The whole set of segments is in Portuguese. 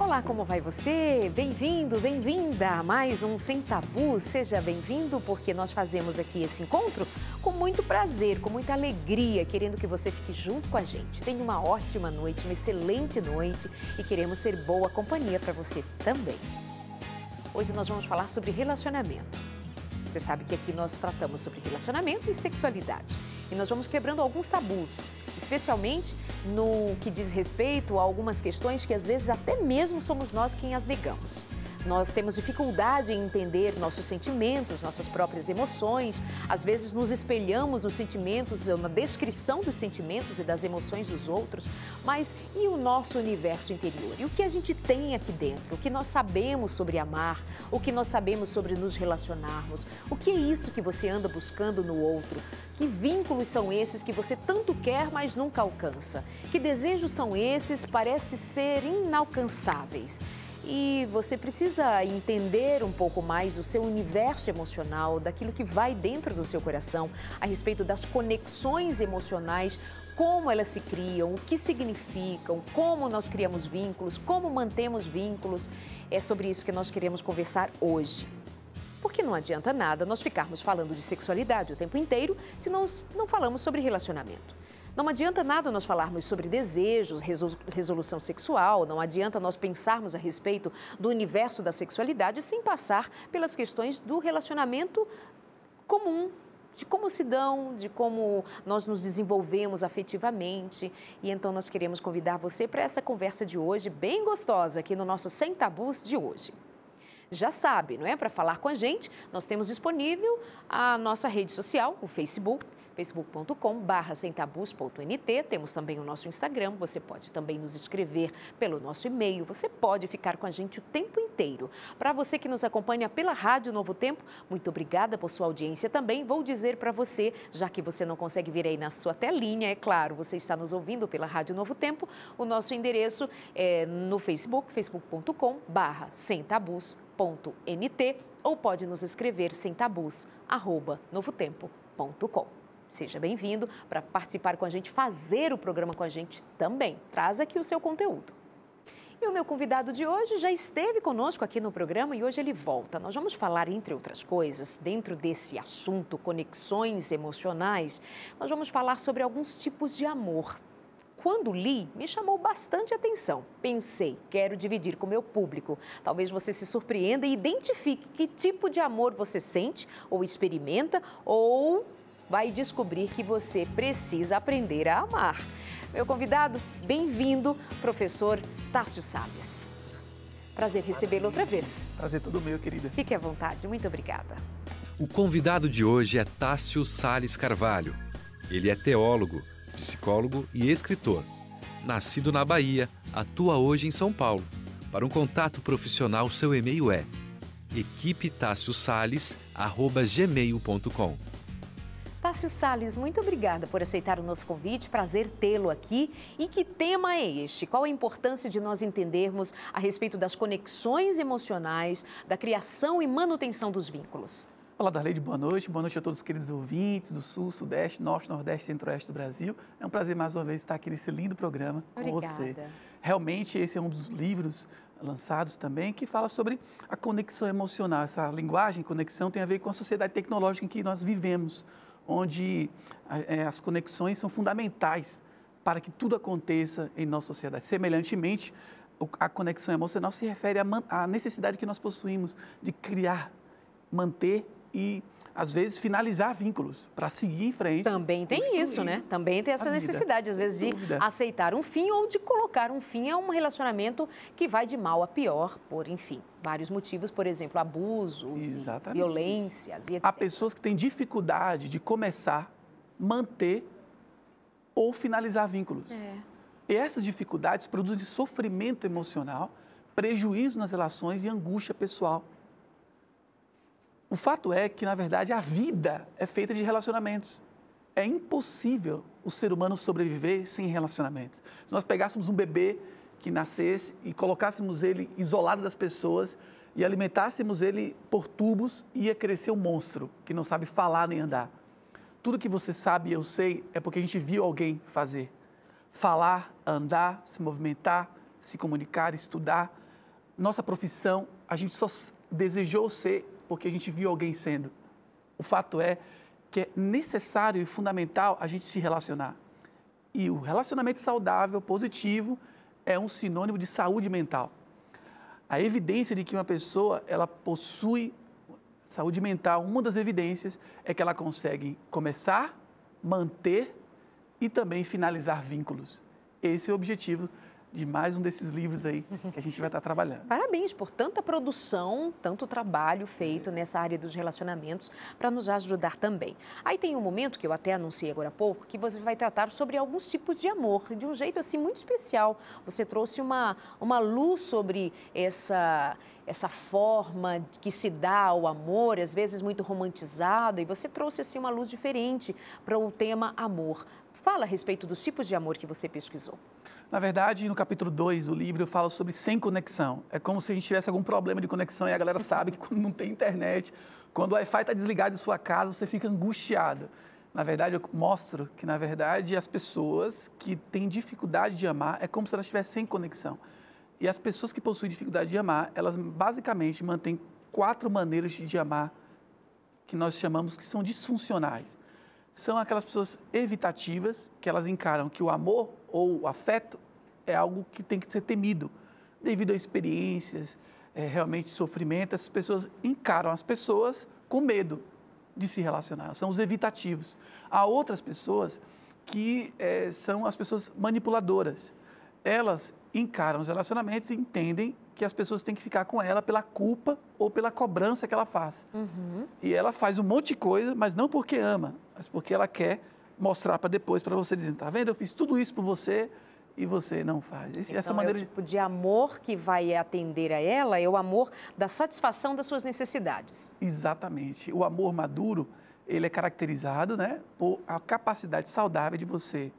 Olá, como vai você? Bem-vindo, bem-vinda a mais um Sem Tabu. Seja bem-vindo porque nós fazemos aqui esse encontro com muito prazer, com muita alegria, querendo que você fique junto com a gente. Tenha uma ótima noite, uma excelente noite e queremos ser boa companhia para você também. Hoje nós vamos falar sobre relacionamento. Você sabe que aqui nós tratamos sobre relacionamento e sexualidade. E nós vamos quebrando alguns tabus, especialmente no que diz respeito a algumas questões que às vezes até mesmo somos nós quem as negamos. Nós temos dificuldade em entender nossos sentimentos, nossas próprias emoções. Às vezes nos espelhamos nos sentimentos, na descrição dos sentimentos e das emoções dos outros. Mas e o nosso universo interior? E o que a gente tem aqui dentro? O que nós sabemos sobre amar? O que nós sabemos sobre nos relacionarmos? O que é isso que você anda buscando no outro? Que vínculos são esses que você tanto quer, mas nunca alcança? Que desejos são esses, parece ser inalcançáveis? E você precisa entender um pouco mais do seu universo emocional, daquilo que vai dentro do seu coração, a respeito das conexões emocionais, como elas se criam, o que significam, como nós criamos vínculos, como mantemos vínculos. É sobre isso que nós queremos conversar hoje. Porque não adianta nada nós ficarmos falando de sexualidade o tempo inteiro se nós não falamos sobre relacionamento. Não adianta nada nós falarmos sobre desejos, resolução sexual, não adianta nós pensarmos a respeito do universo da sexualidade sem passar pelas questões do relacionamento comum, de como se dão, de como nós nos desenvolvemos afetivamente. E então nós queremos convidar você para essa conversa de hoje, bem gostosa, aqui no nosso Sem Tabus de hoje. Já sabe, não é? Para falar com a gente, nós temos disponível a nossa rede social, o Facebook, facebook.com/semtabus.nt. Temos também o nosso Instagram, você pode também nos escrever pelo nosso e-mail, você pode ficar com a gente o tempo inteiro. Para você que nos acompanha pela Rádio Novo Tempo, muito obrigada por sua audiência também. Vou dizer para você, já que você não consegue ver aí na sua telinha, é claro, você está nos ouvindo pela Rádio Novo Tempo, o nosso endereço é no Facebook, facebook.com/semtabus.nt, ou pode nos escrever semtabus@novotempo.com. Seja bem-vindo para participar com a gente, fazer o programa com a gente também. Traz aqui o seu conteúdo. E o meu convidado de hoje já esteve conosco aqui no programa e hoje ele volta. Nós vamos falar, entre outras coisas, dentro desse assunto, conexões emocionais, nós vamos falar sobre alguns tipos de amor. Quando li, me chamou bastante atenção. Pensei, quero dividir com o meu público. Talvez você se surpreenda e identifique que tipo de amor você sente ou experimenta ou vai descobrir que você precisa aprender a amar. Meu convidado, bem-vindo, professor Tássio Salles. Prazer recebê-lo outra vez. Prazer todo meu, querida. Fique à vontade, muito obrigada. O convidado de hoje é Tássio Salles Carvalho. Ele é teólogo, psicólogo e escritor. Nascido na Bahia, atua hoje em São Paulo. Para um contato profissional, seu e-mail é equipetassiosales@gmail.com. Tássio Salles, muito obrigada por aceitar o nosso convite, prazer tê-lo aqui. E que tema é este? Qual a importância de nós entendermos a respeito das conexões emocionais, da criação e manutenção dos vínculos? Olá, Darleide, boa noite a todos os queridos ouvintes do Sul, Sudeste, Norte, Nordeste e Centro-Oeste do Brasil. É um prazer mais uma vez estar aqui nesse lindo programa com você. Realmente esse é um dos livros lançados também que fala sobre a conexão emocional. Essa linguagem, conexão, tem a ver com a sociedade tecnológica em que nós vivemos, onde as conexões são fundamentais para que tudo aconteça em nossa sociedade. Semelhantemente, a conexão emocional se refere à necessidade que nós possuímos de criar, manter e, às vezes, finalizar vínculos para seguir em frente. Também tem isso, né? Também tem essa necessidade, às vezes, de aceitar um fim ou de colocar um fim a um relacionamento que vai de mal a pior, por, enfim, vários motivos, por exemplo, abusos, violências e etc. Há pessoas que têm dificuldade de começar, manter ou finalizar vínculos. E essas dificuldades produzem sofrimento emocional, prejuízo nas relações e angústia pessoal. O fato é que, na verdade, a vida é feita de relacionamentos. É impossível o ser humano sobreviver sem relacionamentos. Se nós pegássemos um bebê que nascesse e colocássemos ele isolado das pessoas e alimentássemos ele por tubos, ia crescer um monstro que não sabe falar nem andar. Tudo que você sabe e eu sei é porque a gente viu alguém fazer. Falar, andar, se movimentar, se comunicar, estudar. nossa profissão, a gente só desejou ser porque a gente viu alguém sendo. O fato é que é necessário e fundamental a gente se relacionar. E o relacionamento saudável, positivo, é um sinônimo de saúde mental. A evidência de que uma pessoa ela possui saúde mental, uma das evidências é que ela consegue começar, manter e também finalizar vínculos. Esse é o objetivo de mais um desses livros aí que a gente vai estar trabalhando. Parabéns por tanta produção, tanto trabalho feito nessa área dos relacionamentos para nos ajudar também. Aí tem um momento que eu até anunciei agora há pouco, que você vai tratar sobre alguns tipos de amor, de um jeito assim muito especial. Você trouxe uma luz sobre essa forma que se dá ao amor, às vezes muito romantizado, e você trouxe assim uma luz diferente para o tema amor. Fala a respeito dos tipos de amor que você pesquisou. Na verdade, no capítulo 2 do livro, eu falo sobre sem conexão. É como se a gente tivesse algum problema de conexão e a galera sabe que quando não tem internet, quando o Wi-Fi está desligado em sua casa, você fica angustiado. Na verdade, eu mostro que, na verdade, as pessoas que têm dificuldade de amar é como se elas estivessem sem conexão. E as pessoas que possuem dificuldade de amar, elas basicamente mantêm 4 maneiras de amar que nós chamamos que são disfuncionais. São aquelas pessoas evitativas, que elas encaram que o amor ou o afeto é algo que tem que ser temido, devido a experiências, realmente sofrimento. Essas pessoas encaram as pessoas com medo de se relacionar, são os evitativos. Há outras pessoas que são as pessoas manipuladoras. Elas encaram os relacionamentos e entendem que as pessoas têm que ficar com ela pela culpa ou pela cobrança que ela faz. E ela faz um monte de coisa, mas não porque ama, mas porque ela quer mostrar para depois, para você dizer, tá vendo, eu fiz tudo isso por você e você não faz. Então, essa maneira é o tipo de amor que vai atender a ela, é o amor da satisfação das suas necessidades. Exatamente. O amor maduro, ele é caracterizado, né, por a capacidade saudável de você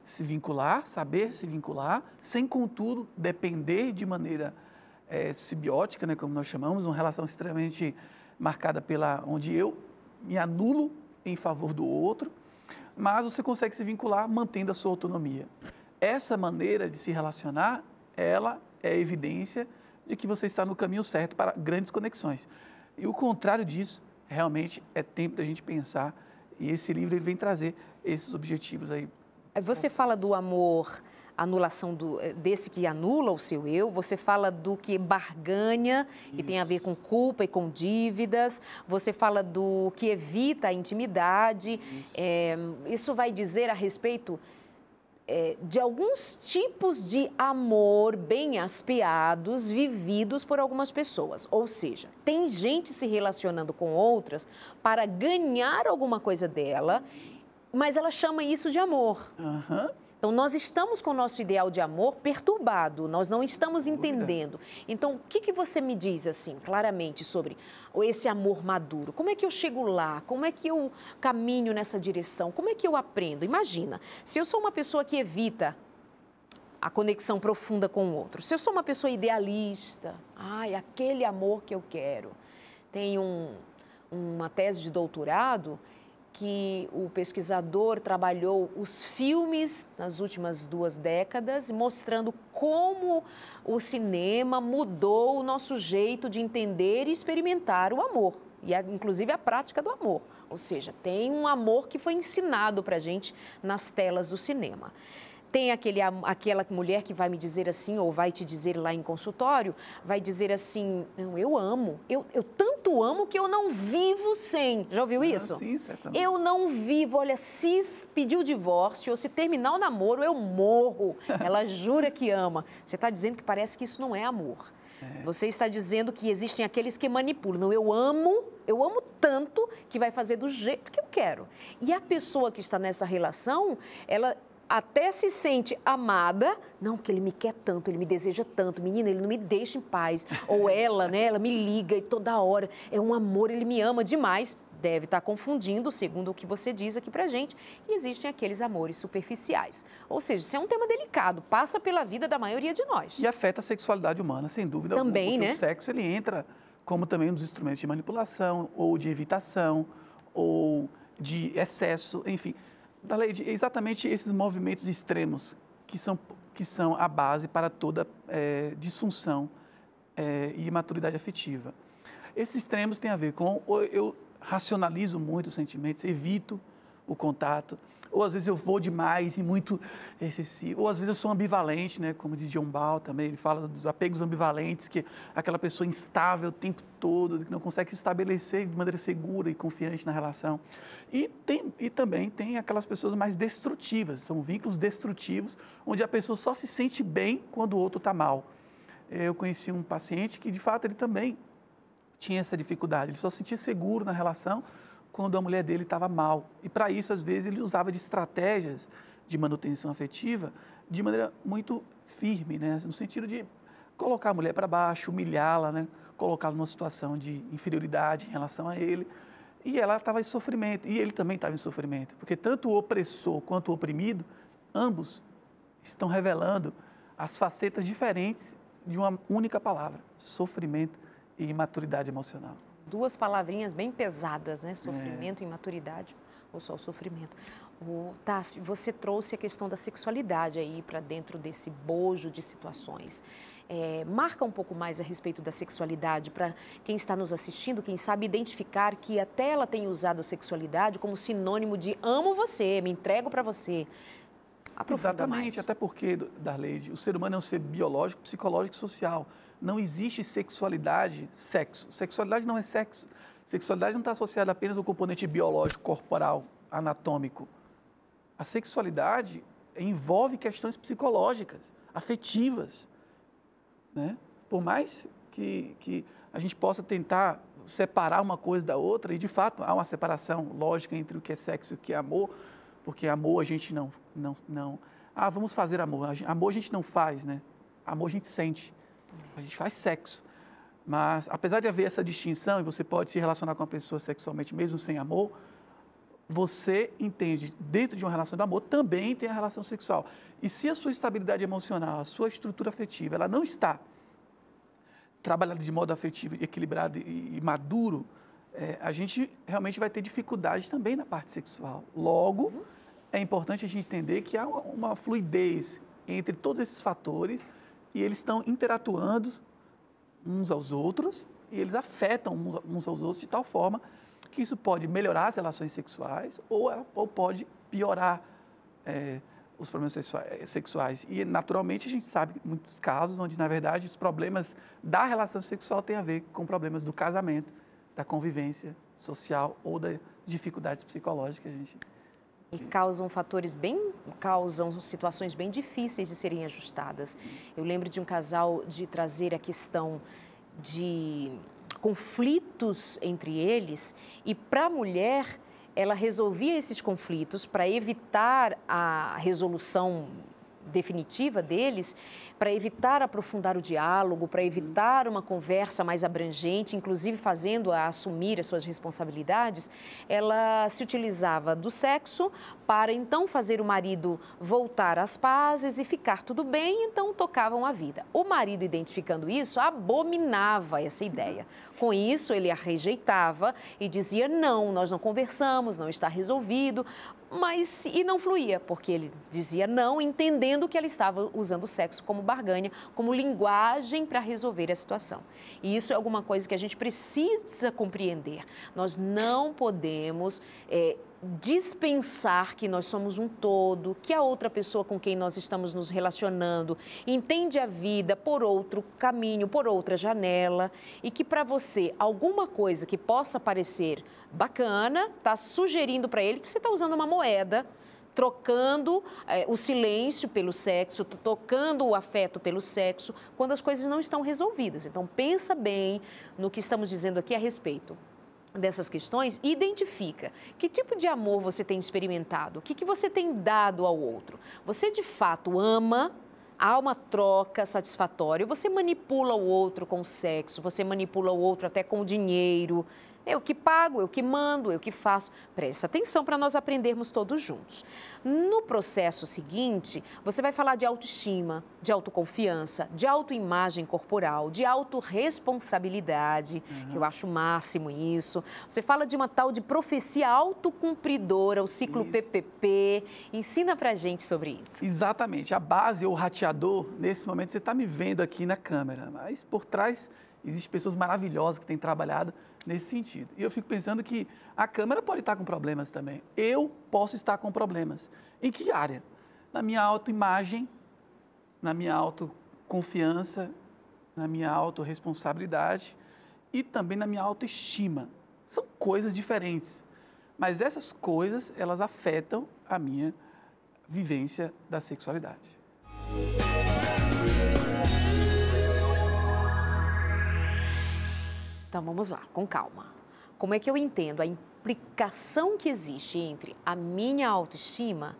se vincular, saber se vincular, sem, contudo, depender de maneira simbiótica, né, como nós chamamos, uma relação extremamente marcada onde eu me anulo em favor do outro, mas você consegue se vincular mantendo a sua autonomia. Essa maneira de se relacionar, ela é evidência de que você está no caminho certo para grandes conexões. E o contrário disso, realmente, é tempo da gente pensar, e esse livro ele vem trazer esses objetivos aí. Você fala do amor, anulação desse que anula o seu eu, você fala do que barganha e tem a ver com culpa e com dívidas, você fala do que evita a intimidade, isso vai dizer a respeito de alguns tipos de amor bem aspeados, vividos por algumas pessoas. Ou seja, tem gente se relacionando com outras para ganhar alguma coisa dela, mas ela chama isso de amor. Então, nós estamos com o nosso ideal de amor perturbado, nós não estamos entendendo. Então, o que você me diz, assim, claramente, sobre esse amor maduro? Como é que eu chego lá? Como é que eu caminho nessa direção? Como é que eu aprendo? Imagina, se eu sou uma pessoa que evita a conexão profunda com o outro, se eu sou uma pessoa idealista, aquele amor que eu quero. Tem uma tese de doutorado que o pesquisador trabalhou os filmes nas últimas 2 décadas, mostrando como o cinema mudou o nosso jeito de entender e experimentar o amor, e inclusive a prática do amor. Ou seja, tem um amor que foi ensinado para a gente nas telas do cinema. Tem aquela mulher que vai me dizer assim, ou vai te dizer lá em consultório, vai dizer assim, não, eu amo, eu tanto amo que eu não vivo sem. Já ouviu isso? Sim, certamente. Eu não vivo, olha, se pedir o divórcio ou se terminar o namoro, eu morro. Ela jura que ama. Você está dizendo que parece que isso não é amor. Você está dizendo que existem aqueles que manipulam. Não, eu amo tanto que vai fazer do jeito que eu quero. E a pessoa que está nessa relação, ela até se sente amada, não, porque ele me quer tanto, ele me deseja tanto, menina, ele não me deixa em paz. Ou ela, né, ela me liga e toda hora, é um amor, ele me ama demais. Deve estar confundindo, segundo o que você diz aqui pra gente, e existem aqueles amores superficiais. Ou seja, isso é um tema delicado, passa pela vida da maioria de nós. E afeta a sexualidade humana, sem dúvida alguma. Também, né? O sexo, ele entra como também um dos instrumentos de manipulação, ou de evitação, ou de excesso, enfim. Daleide, exatamente esses movimentos extremos que são a base para toda disfunção e imaturidade afetiva. Esses extremos têm a ver com eu racionalizo muito os sentimentos, evito o contato, ou às vezes eu vou demais e muito excessivo, ou às vezes eu sou ambivalente, né? Como diz John Ball também, ele fala dos apegos ambivalentes, que é aquela pessoa instável o tempo todo, que não consegue se estabelecer de maneira segura e confiante na relação. E também tem aquelas pessoas mais destrutivas, são vínculos destrutivos, onde a pessoa só se sente bem quando o outro está mal. Eu conheci um paciente que, de fato, ele também tinha essa dificuldade, ele só se sentia seguro na relação quando a mulher dele estava mal. E, para isso, às vezes, ele usava de estratégias de manutenção afetiva de maneira muito firme, né? No sentido de colocar a mulher para baixo, humilhá-la, né? Colocá-la numa situação de inferioridade em relação a ele. E ela estava em sofrimento, e ele também estava em sofrimento, porque tanto o opressor quanto o oprimido, ambos estão revelando as facetas diferentes de uma única palavra: sofrimento e imaturidade emocional. Duas palavrinhas bem pesadas, né? Sofrimento e imaturidade, ou só o sofrimento. Tássio, você trouxe a questão da sexualidade aí para dentro desse bojo de situações. Marca um pouco mais a respeito da sexualidade para quem está nos assistindo, quem sabe identificar que até ela tem usado a sexualidade como sinônimo de amo você, me entrego para você. Aprofunda Exatamente, mais. até porque, Darleide, o ser humano é um ser biológico, psicológico e social. Não existe sexualidade, sexo. Sexualidade não é sexo. Sexualidade não está associada apenas ao componente biológico, corporal, anatômico. A sexualidade envolve questões psicológicas, afetivas, né? Por mais que a gente possa tentar separar uma coisa da outra, e de fato há uma separação lógica entre o que é sexo e o que é amor, porque amor a gente não vamos fazer amor. Amor a gente não faz, né? Amor a gente sente. A gente faz sexo. Mas, apesar de haver essa distinção, e você pode se relacionar com uma pessoa sexualmente mesmo sem amor, você entende, dentro de uma relação de amor, também tem a relação sexual. E se a sua estabilidade emocional, a sua estrutura afetiva, ela não está trabalhada de modo afetivo, equilibrado e maduro, a gente realmente vai ter dificuldade também na parte sexual. Logo, é importante a gente entender que há uma fluidez entre todos esses fatores e eles estão interatuando uns aos outros e eles afetam uns aos outros de tal forma que isso pode melhorar as relações sexuais ou pode piorar os problemas sexuais. E, naturalmente, a gente sabe muitos casos onde, na verdade, os problemas da relação sexual têm a ver com problemas do casamento, da convivência social ou das dificuldades psicológicas. E causam situações bem difíceis de serem ajustadas. Eu lembro de um casal de trazer a questão de conflitos entre eles e para a mulher ela resolvia esses conflitos para evitar a resolução definitiva deles, para evitar aprofundar o diálogo, para evitar uma conversa mais abrangente, inclusive fazendo-a assumir as suas responsabilidades, ela se utilizava do sexo para então fazer o marido voltar às pazes e ficar tudo bem, então tocavam a vida. O marido, identificando isso, abominava essa ideia. Com isso, ele a rejeitava e dizia: não, nós não conversamos, não está resolvido. E não fluía, porque ele dizia não, entendendo que ela estava usando o sexo como barganha, como linguagem para resolver a situação. E isso é alguma coisa que a gente precisa compreender. Nós não podemos dispensar que nós somos um todo, que a outra pessoa com quem nós estamos nos relacionando entende a vida por outro caminho, por outra janela, e que para você alguma coisa que possa parecer bacana, está sugerindo para ele que você está usando uma moeda, trocando o silêncio pelo sexo, trocando o afeto pelo sexo, quando as coisas não estão resolvidas. Então, pensa bem no que estamos dizendo aqui a respeito dessas questões e identifica que tipo de amor você tem experimentado, o que você tem dado ao outro. Você, de fato, ama, há uma troca satisfatória, você manipula o outro com o sexo, você manipula o outro até com o dinheiro. Eu que pago, eu que mando, eu que faço. Presta atenção para nós aprendermos todos juntos. No processo seguinte, você vai falar de autoestima, de autoconfiança, de autoimagem corporal, de autorresponsabilidade, que eu acho o máximo isso. Você fala de uma tal de profecia autocumpridora, o ciclo PPP. Ensina pra gente sobre isso. Exatamente. A base, ou o rateador, nesse momento você está me vendo aqui na câmera, mas por trás existem pessoas maravilhosas que têm trabalhado nesse sentido. E eu fico pensando que a câmera pode estar com problemas também. Eu posso estar com problemas. Em que área? Na minha autoimagem, na minha autoconfiança, na minha autorresponsabilidade e também na minha autoestima. São coisas diferentes. Mas essas coisas, elas afetam a minha vivência da sexualidade. Então vamos lá, com calma. Como é que eu entendo a implicação que existe entre a minha autoestima,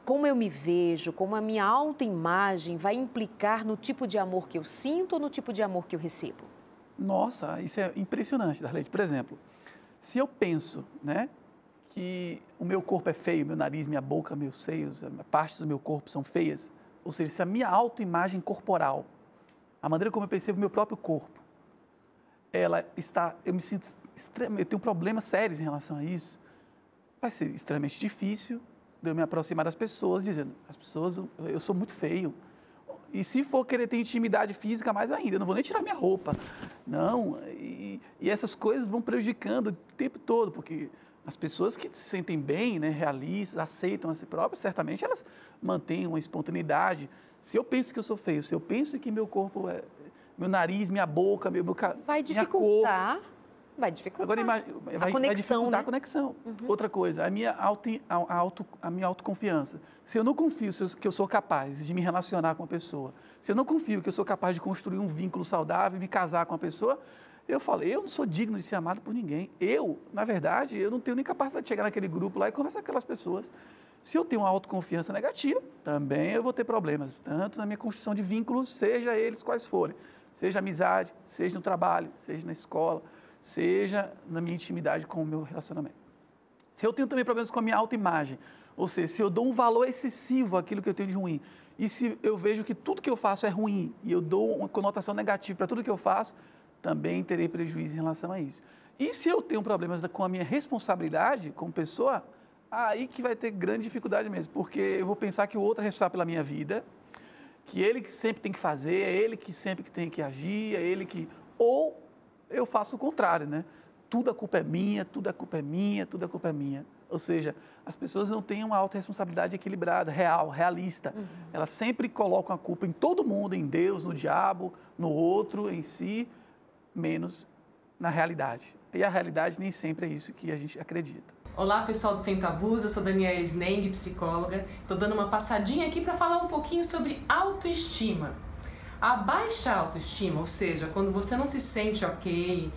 como eu me vejo, como a minha autoimagem vai implicar no tipo de amor que eu sinto ou no tipo de amor que eu recebo? Nossa, isso é impressionante, Darlete. Por exemplo, se eu penso, né, que o meu corpo é feio, meu nariz, minha boca, meus seios, partes do meu corpo são feias, ou seja, se a minha autoimagem corporal, a maneira como eu percebo o meu próprio corpo, eu me sinto eu tenho problemas sérios em relação a isso, vai ser extremamente difícil de eu me aproximar das pessoas, dizendo, eu sou muito feio. E se for querer ter intimidade física, mais ainda, eu não vou nem tirar minha roupa. Não, e essas coisas vão prejudicando o tempo todo, porque as pessoas que se sentem bem, né, realistas, aceitam a si próprias, certamente elas mantêm uma espontaneidade. Se eu penso que eu sou feio, se eu penso que meu corpo é... meu nariz, minha boca, vai dificultar, minha cor. Vai dificultar. Agora, vai dificultar, né? A conexão. Outra coisa, a minha autoconfiança. Se eu não confio que eu sou capaz de me relacionar com a pessoa, se eu não confio que eu sou capaz de construir um vínculo saudável e me casar com a pessoa, eu falo, eu não sou digno de ser amado por ninguém. Na verdade, eu não tenho nem capacidade de chegar naquele grupo lá e conversar com aquelas pessoas. Se eu tenho uma autoconfiança negativa, também eu vou ter problemas, tanto na minha construção de vínculos, seja eles quais forem. Seja amizade, seja no trabalho, seja na escola, seja na minha intimidade com o meu relacionamento. Se eu tenho também problemas com a minha autoimagem, ou seja, se eu dou um valor excessivo àquilo que eu tenho de ruim, e se eu vejo que tudo que eu faço é ruim, e eu dou uma conotação negativa para tudo que eu faço, também terei prejuízo em relação a isso. E se eu tenho problemas com a minha responsabilidade como pessoa, aí que vai ter grande dificuldade mesmo, porque eu vou pensar que o outro é responsável pela minha vida, que ele que sempre tem que fazer, é ele que sempre que tem que agir, é ele que... Ou eu faço o contrário, né? Tudo a culpa é minha, tudo a culpa é minha, tudo a culpa é minha. Ou seja, as pessoas não têm uma autorresponsabilidade equilibrada, realista. Elas sempre colocam a culpa em todo mundo, em Deus, no diabo, no outro, em si, menos na realidade. E a realidade nem sempre é isso que a gente acredita. Olá pessoal do Sem Tabus, eu sou Daniela Sneng, psicóloga. Estou dando uma passadinha aqui para falar um pouquinho sobre autoestima. A baixa autoestima, ou seja, quando você não se sente ok,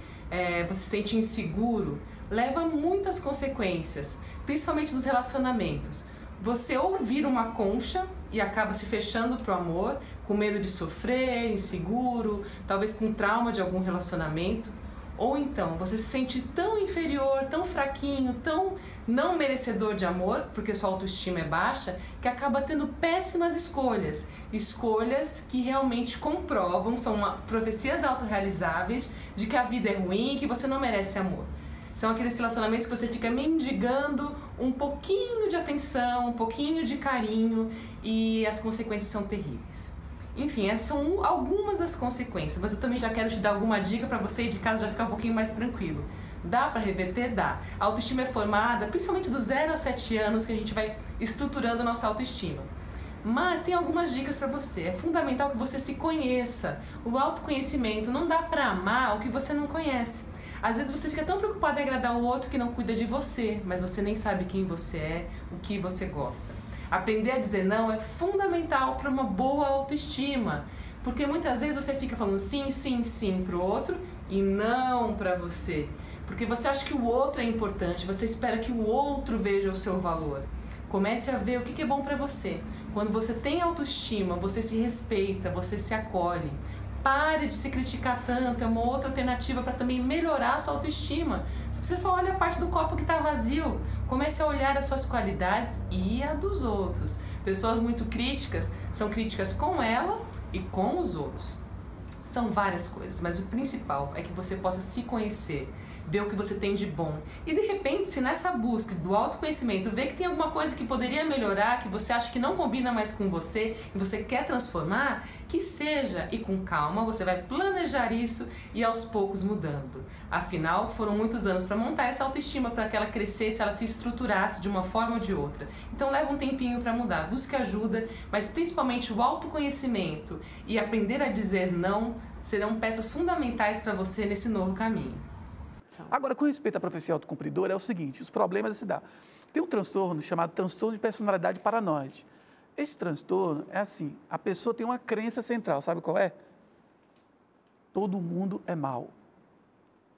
você se sente inseguro, leva a muitas consequências, principalmente nos relacionamentos. Você ou vira uma concha e acaba se fechando para o amor, com medo de sofrer, inseguro, talvez com trauma de algum relacionamento. Ou então, você se sente tão inferior, tão fraquinho, tão não merecedor de amor, porque sua autoestima é baixa, que acaba tendo péssimas escolhas. Escolhas que realmente comprovam, são profecias autorrealizáveis de que a vida é ruim e que você não merece amor. São aqueles relacionamentos que você fica mendigando um pouquinho de atenção, um pouquinho de carinho e as consequências são terríveis. Enfim, essas são algumas das consequências, mas eu também já quero te dar alguma dica para você de casa já ficar um pouquinho mais tranquilo. Dá para reverter? Dá. A autoestima é formada, principalmente dos 0 aos 7 anos, que a gente vai estruturando a nossa autoestima. Mas tem algumas dicas para você. É fundamental que você se conheça. O autoconhecimento, não dá para amar o que você não conhece. Às vezes você fica tão preocupado em agradar o outro que não cuida de você, mas você nem sabe quem você é, o que você gosta. Aprender a dizer não é fundamental para uma boa autoestima, porque muitas vezes você fica falando sim, sim, sim para o outro e não para você, porque você acha que o outro é importante, você espera que o outro veja o seu valor. Comece a ver o que é bom para você. Quando você tem autoestima, você se respeita, você se acolhe. Pare de se criticar tanto, é uma outra alternativa para também melhorar a sua autoestima. Se você só olha a parte do copo que está vazio, comece a olhar as suas qualidades e a dos outros. Pessoas muito críticas são críticas com ela e com os outros. São várias coisas, mas o principal é que você possa se conhecer, ver o que você tem de bom. E de repente, se nessa busca do autoconhecimento vê que tem alguma coisa que poderia melhorar, que você acha que não combina mais com você e você quer transformar, que seja, e com calma você vai planejar isso e aos poucos mudando. Afinal, foram muitos anos para montar essa autoestima, para que ela crescesse, ela se estruturasse de uma forma ou de outra. Então leva um tempinho para mudar, busque ajuda, mas principalmente o autoconhecimento e aprender a dizer não serão peças fundamentais para você nesse novo caminho. Agora, com respeito à profecia autocumpridora, é o seguinte, os problemas se dá. Tem um transtorno chamado transtorno de personalidade paranoide. Esse transtorno é assim, a pessoa tem uma crença central, sabe qual é? Todo mundo é mau.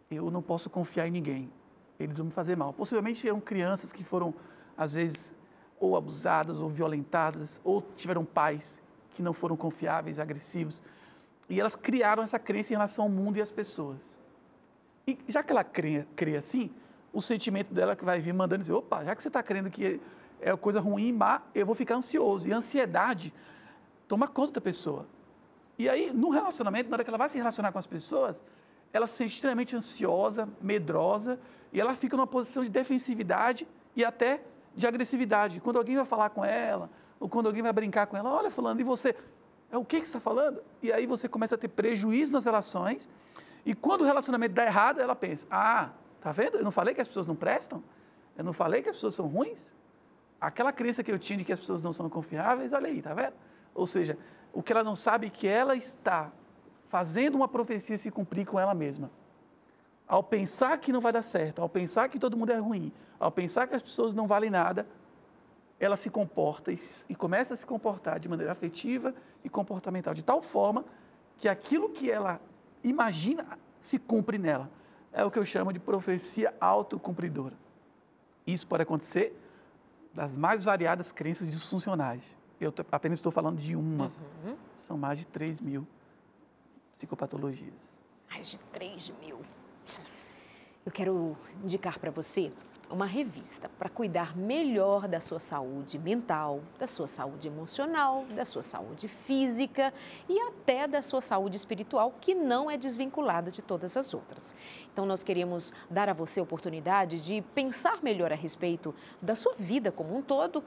Eu não posso confiar em ninguém. Eles vão me fazer mal. Possivelmente eram crianças que foram, às vezes, ou abusadas, ou violentadas, ou tiveram pais que não foram confiáveis, agressivos. E elas criaram essa crença em relação ao mundo e às pessoas. E já que ela crê assim, o sentimento dela que vai vir mandando dizer, opa, já que você está crendo que é coisa ruim, má, eu vou ficar ansioso. E a ansiedade toma conta da pessoa. E aí, no relacionamento, na hora que ela vai se relacionar com as pessoas, ela se sente extremamente ansiosa, medrosa, e ela fica numa posição de defensividade e até de agressividade. Quando alguém vai falar com ela, ou quando alguém vai brincar com ela, olha, fulano, e você? É o que você está falando? E aí você começa a ter prejuízo nas relações. E quando o relacionamento dá errado, ela pensa, tá vendo? Eu não falei que as pessoas não prestam? Eu não falei que as pessoas são ruins? Aquela crença que eu tinha de que as pessoas não são confiáveis, olha aí, tá vendo? Ou seja, o que ela não sabe é que ela está fazendo uma profecia se cumprir com ela mesma. Ao pensar que não vai dar certo, ao pensar que todo mundo é ruim, ao pensar que as pessoas não valem nada, ela se comporta e começa a se comportar de maneira afetiva e comportamental, de tal forma que aquilo que ela imagina se cumpre nela. É o que eu chamo de profecia autocumpridora. Isso pode acontecer das mais variadas crenças disfuncionais. Eu apenas estou falando de uma. São mais de 3.000 psicopatologias. Mais de 3.000. Eu quero indicar para você uma revista para cuidar melhor da sua saúde mental, da sua saúde emocional, da sua saúde física e até da sua saúde espiritual, que não é desvinculada de todas as outras. Então, nós queremos dar a você a oportunidade de pensar melhor a respeito da sua vida como um todo,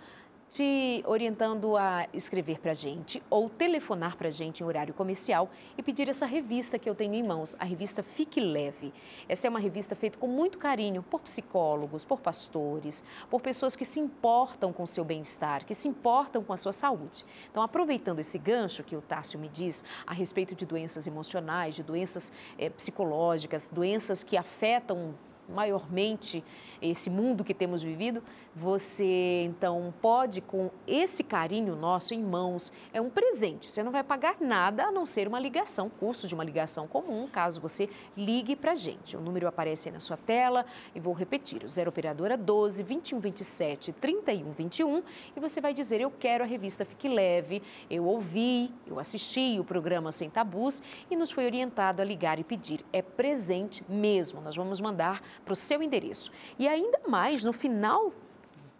te orientando a escrever para a gente ou telefonar para a gente em horário comercial e pedir essa revista que eu tenho em mãos, a revista Fique Leve. Essa é uma revista feita com muito carinho por psicólogos, por pastores, por pessoas que se importam com o seu bem-estar, que se importam com a sua saúde. Então, aproveitando esse gancho que o Tássio me diz a respeito de doenças emocionais, de doenças psicológicas, doenças que afetam maiormente esse mundo que temos vivido, você então pode, com esse carinho nosso em mãos, é um presente, você não vai pagar nada a não ser uma ligação, custo de uma ligação comum, caso você ligue para a gente. O número aparece aí na sua tela e vou repetir, o 0 operadora 12 2127 3121 e você vai dizer, eu quero a revista Fique Leve, eu ouvi, eu assisti o programa Sem Tabus e nos foi orientado a ligar e pedir, é presente mesmo, nós vamos mandar para o seu endereço. E ainda mais, no final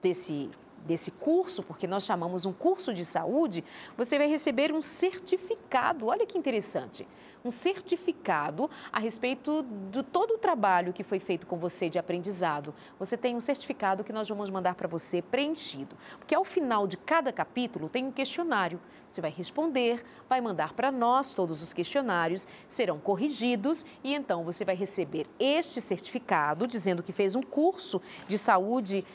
desse curso, porque nós chamamos um curso de saúde, você vai receber um certificado, olha que interessante, um certificado a respeito de todo o trabalho que foi feito com você de aprendizado. Você tem um certificado que nós vamos mandar para você preenchido, porque ao final de cada capítulo tem um questionário. Você vai responder, vai mandar para nós todos os questionários, serão corrigidos e então você vai receber este certificado dizendo que fez um curso de saúde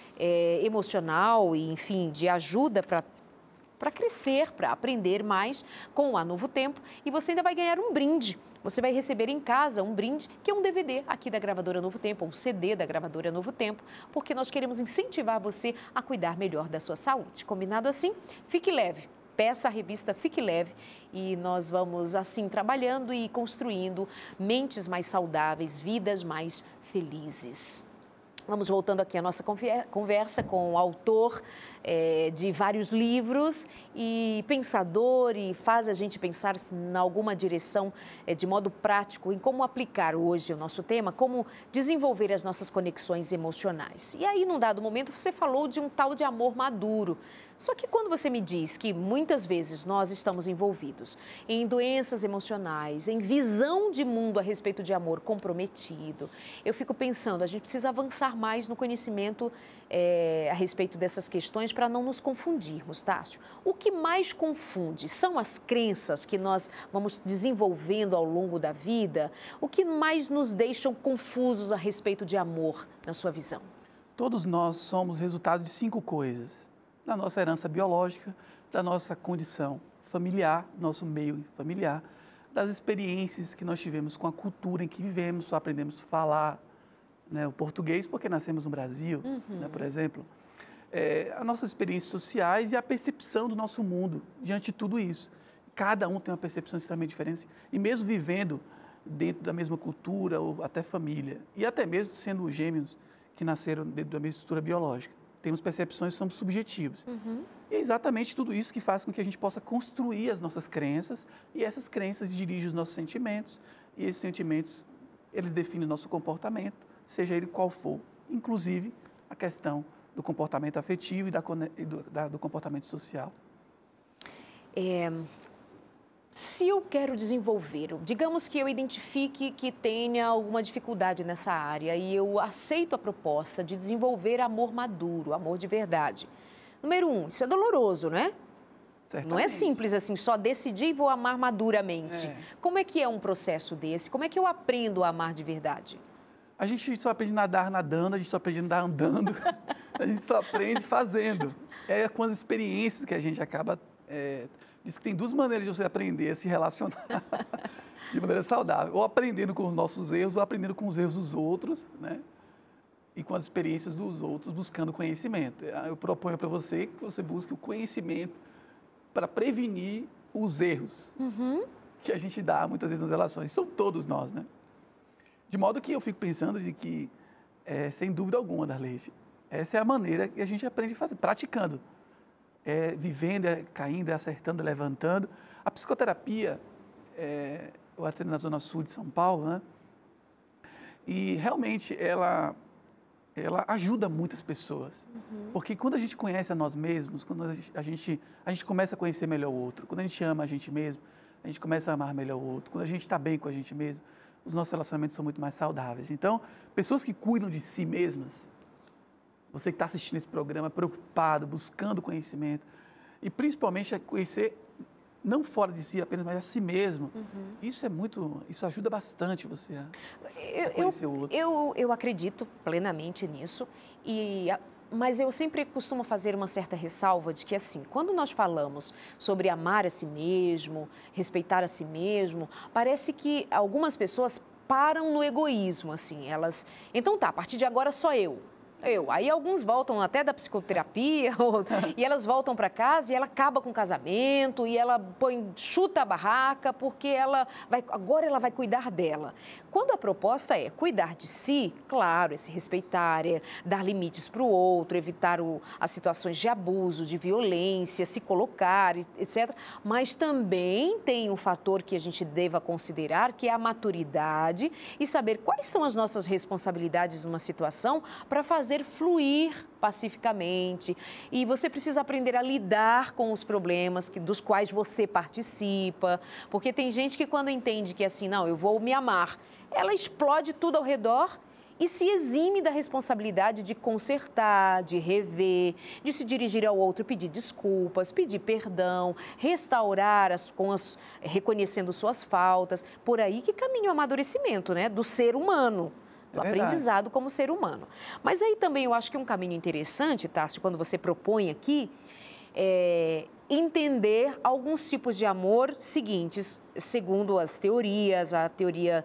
emocional e, enfim, de ajuda para crescer, para aprender mais com a Novo Tempo e você ainda vai ganhar um brinde. Você vai receber em casa um brinde, que é um DVD aqui da gravadora Novo Tempo, um CD da gravadora Novo Tempo, porque nós queremos incentivar você a cuidar melhor da sua saúde. Combinado assim? Fique leve. Peça a revista Fique Leve e nós vamos assim trabalhando e construindo mentes mais saudáveis, vidas mais felizes. Vamos voltando aqui à nossa conversa com o autor de vários livros e pensador, e faz a gente pensar em alguma direção de modo prático em como aplicar hoje o nosso tema, como desenvolver as nossas conexões emocionais. E aí, num dado momento, você falou de um tal de amor maduro. Só que quando você me diz que muitas vezes nós estamos envolvidos em doenças emocionais, em visão de mundo a respeito de amor comprometido, eu fico pensando, a gente precisa avançar mais no conhecimento a respeito dessas questões para não nos confundirmos, Tássio. O que mais confunde são as crenças que nós vamos desenvolvendo ao longo da vida? O que mais nos deixam confusos a respeito de amor, na sua visão? Todos nós somos resultado de 5 coisas. Da nossa herança biológica, da nossa condição familiar, nosso meio familiar, das experiências que nós tivemos com a cultura em que vivemos, só aprendemos a falar, né, o português porque nascemos no Brasil, né, por exemplo. As nossas experiências sociais e a percepção do nosso mundo diante de tudo isso. Cada um tem uma percepção extremamente diferente e mesmo vivendo dentro da mesma cultura ou até família, e até mesmo sendo gêmeos que nasceram dentro da mesma estrutura biológica. Temos percepções que são subjetivas. E é exatamente tudo isso que faz com que a gente possa construir as nossas crenças, e essas crenças dirigem os nossos sentimentos, e esses sentimentos, eles definem o nosso comportamento, seja ele qual for, inclusive a questão do comportamento afetivo e do comportamento social. Se eu quero desenvolver, digamos que eu identifique que tenha alguma dificuldade nessa área e eu aceito a proposta de desenvolver amor maduro, amor de verdade. Número 1, isso é doloroso, né? Certamente. Não é simples assim, só decidir e vou amar maduramente. Como é que é um processo desse? Como é que eu aprendo a amar de verdade? A gente só aprende a nadar nadando, a gente só aprende a andar andando, a gente só aprende fazendo. É com as experiências que a gente acaba... Diz que tem 2 maneiras de você aprender a se relacionar de maneira saudável. Ou aprendendo com os nossos erros, ou aprendendo com os erros dos outros, né? E com as experiências dos outros, buscando conhecimento. Eu proponho para você que você busque o conhecimento para prevenir os erros que a gente dá muitas vezes nas relações. São todos nós, né? De modo que eu fico pensando de que, sem dúvida alguma, Darlete, essa é a maneira que a gente aprende a fazer, praticando. Vivendo, caindo, acertando, levantando. A psicoterapia, eu atendo na Zona Sul de São Paulo, né? E realmente ela ajuda muitas pessoas. Porque quando a gente conhece a nós mesmos, quando a gente começa a conhecer melhor o outro, quando a gente ama a gente mesmo, a gente começa a amar melhor o outro, quando a gente está bem com a gente mesmo, os nossos relacionamentos são muito mais saudáveis. Então, pessoas que cuidam de si mesmas, você que está assistindo esse programa, preocupado, buscando conhecimento, e principalmente a conhecer, não fora de si apenas, mas a si mesmo. Isso ajuda bastante você a conhecer o outro. Eu acredito plenamente nisso, mas eu sempre costumo fazer uma certa ressalva de que, assim, quando nós falamos sobre amar a si mesmo, respeitar a si mesmo, parece que algumas pessoas param no egoísmo, assim, então tá, a partir de agora só eu. Aí alguns voltam até da psicoterapia e elas voltam para casa e ela acaba com o casamento e ela chuta a barraca porque agora ela vai cuidar dela. Quando a proposta é cuidar de si, claro, se respeitar, dar limites para o outro, evitar as situações de abuso, de violência, se colocar, etc. Mas também tem um fator que a gente deva considerar, que é a maturidade e saber quais são as nossas responsabilidades numa situação para fazer fluir pacificamente, e você precisa aprender a lidar com os problemas dos quais você participa, porque tem gente que quando entende que assim, não, eu vou me amar, ela explode tudo ao redor e se exime da responsabilidade de consertar, de rever, de se dirigir ao outro, pedir desculpas, pedir perdão, restaurar reconhecendo suas faltas. Por aí que caminha o amadurecimento, né, do ser humano. Do aprendizado como ser humano. Mas aí também eu acho que um caminho interessante, Tássio, quando você propõe aqui, é entender alguns tipos de amor seguintes, segundo as teorias, a teoria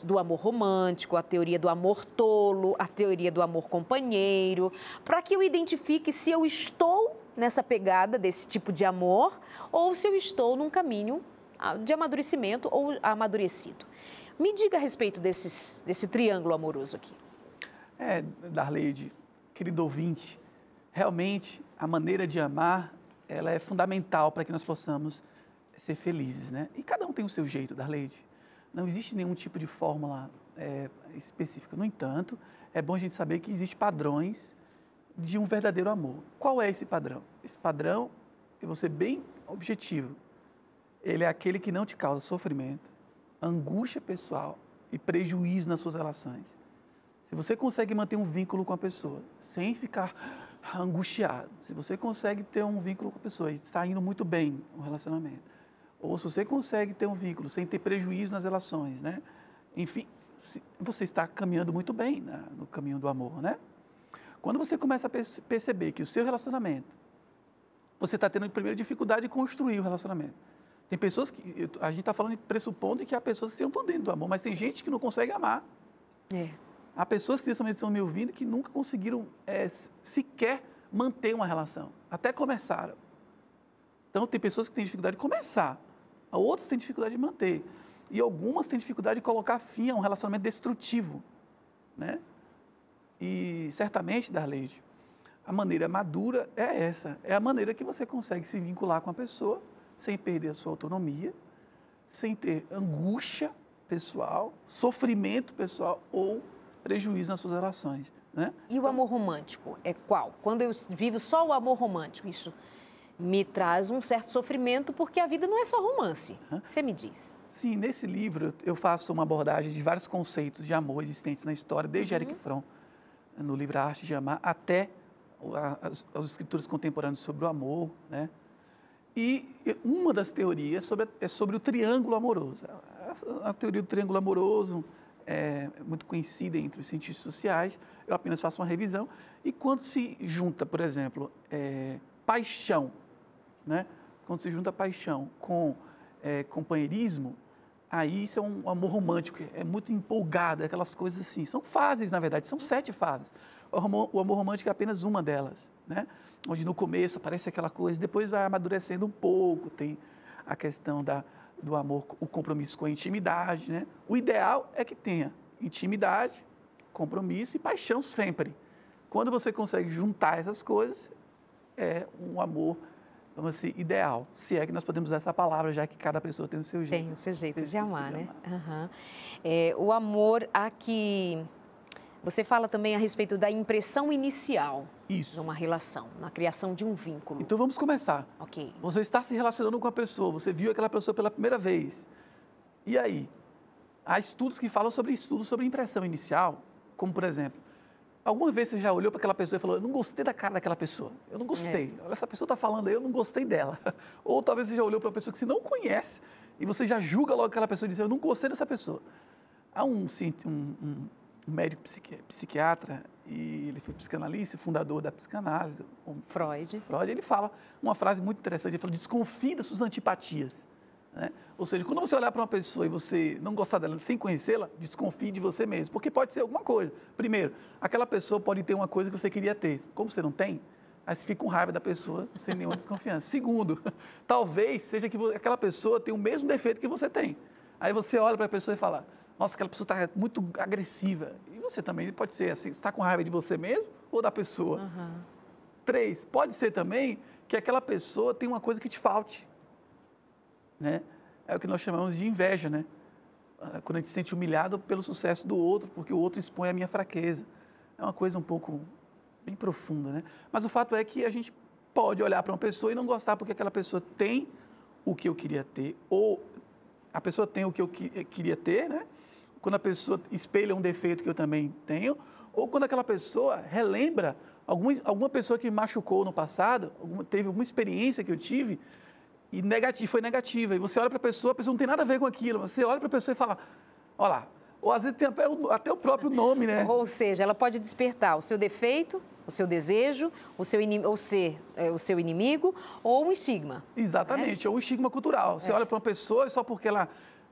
do amor romântico, a teoria do amor tolo, a teoria do amor companheiro, para que eu identifique se eu estou nessa pegada desse tipo de amor ou se eu estou num caminho de amadurecimento ou amadurecido. Me diga a respeito desse triângulo amoroso aqui. Darleide, querido ouvinte, realmente a maneira de amar, ela é fundamental para que nós possamos ser felizes, né? E cada um tem o seu jeito, Darleide. Não existe nenhum tipo de fórmula específica. No entanto, é bom a gente saber que existem padrões de um verdadeiro amor. Qual é esse padrão? Esse padrão, eu vou ser bem objetivo, ele é aquele que não te causa sofrimento, angústia pessoal e prejuízo nas suas relações. Se você consegue manter um vínculo com a pessoa sem ficar angustiado, se você consegue ter um vínculo com a pessoa e está indo muito bem o relacionamento, ou se você consegue ter um vínculo sem ter prejuízo nas relações, né? Enfim, você está caminhando muito bem no caminho do amor, né? Quando você começa a perceber que o seu relacionamento, você está tendo primeiro dificuldade de construir o relacionamento. Tem pessoas que, a gente está falando pressupondo que há pessoas que estão dentro do amor, mas tem gente que não consegue amar. Há pessoas que nesse momento estão me ouvindo que nunca conseguiram sequer manter uma relação, até começaram. Então, tem pessoas que têm dificuldade de começar, outras têm dificuldade de manter, e algumas têm dificuldade de colocar fim a um relacionamento destrutivo, né? E, certamente, Darleide, a maneira madura é essa, é a maneira que você consegue se vincular com a pessoa sem perder a sua autonomia, sem ter angústia pessoal, sofrimento pessoal ou prejuízo nas suas relações, né? E o amor romântico é qual? Quando eu vivo só o amor romântico, isso me traz um certo sofrimento, porque a vida não é só romance. Você me diz. Sim, nesse livro eu faço uma abordagem de vários conceitos de amor existentes na história, desde Erich Fromm, no livro A Arte de Amar, até os escritores contemporâneos sobre o amor, né? E uma das teorias é sobre o triângulo amoroso. A teoria do triângulo amoroso é muito conhecida entre os cientistas sociais, eu apenas faço uma revisão. E quando se junta, por exemplo, paixão, né? Quando se junta paixão com companheirismo, aí isso é um amor romântico, é muito empolgado, aquelas coisas assim. São fases, na verdade, são 7 fases. O amor romântico é apenas uma delas, né? Onde no começo aparece aquela coisa, depois vai amadurecendo um pouco, tem a questão do amor, o compromisso com a intimidade, né? O ideal é que tenha intimidade, compromisso e paixão sempre. Quando você consegue juntar essas coisas, é um amor, vamos dizer, ideal. Se é que nós podemos usar essa palavra, já que cada pessoa tem o seu jeito. Tem o seu jeito de amar, né? O amor aqui... Você fala também a respeito da impressão inicial de uma relação, na criação de um vínculo. Então, vamos começar. Ok. Você está se relacionando com a pessoa, você viu aquela pessoa pela primeira vez. E aí? Há estudos que falam sobre impressão inicial, como, por exemplo, alguma vez você já olhou para aquela pessoa e falou, eu não gostei da cara daquela pessoa, eu não gostei. Olha, essa pessoa está falando aí, eu não gostei dela. Ou talvez você já olhou para uma pessoa que você não conhece e você já julga logo aquela pessoa e diz, eu não gostei dessa pessoa. Há um médico psiquiatra, e ele foi psicanalista, fundador da psicanálise, Freud, ele fala uma frase muito interessante, ele fala, desconfie das suas antipatias, né? Ou seja, quando você olhar para uma pessoa e você não gostar dela sem conhecê-la, desconfie de você mesmo, porque pode ser alguma coisa. Primeiro, aquela pessoa pode ter uma coisa que você queria ter, como você não tem, aí você fica com raiva da pessoa sem nenhuma desconfiança. Segundo, talvez seja que aquela pessoa tem o mesmo defeito que você tem, aí você olha para a pessoa e fala, nossa, aquela pessoa está muito agressiva. E você também pode ser assim, você está com raiva de você mesmo ou da pessoa? 3, pode ser também que aquela pessoa tem uma coisa que te falte, né? É o que nós chamamos de inveja, né? Quando a gente se sente humilhado pelo sucesso do outro, porque o outro expõe a minha fraqueza. É uma coisa um pouco bem profunda, né? Mas o fato é que a gente pode olhar para uma pessoa e não gostar porque aquela pessoa tem o que eu queria ter, ou a pessoa tem o que eu queria ter, né? Quando a pessoa espelha um defeito que eu também tenho, ou quando aquela pessoa relembra alguma pessoa que me machucou no passado, teve alguma experiência que eu tive e foi negativa. E você olha para a pessoa não tem nada a ver com aquilo, você olha para a pessoa e fala, olha lá, ou às vezes tem até o próprio nome, né? Ou seja, ela pode despertar o seu defeito, o seu desejo, o seu inimigo ou um estigma. Exatamente, ou um estigma cultural. Você olha para uma pessoa e só porque ela,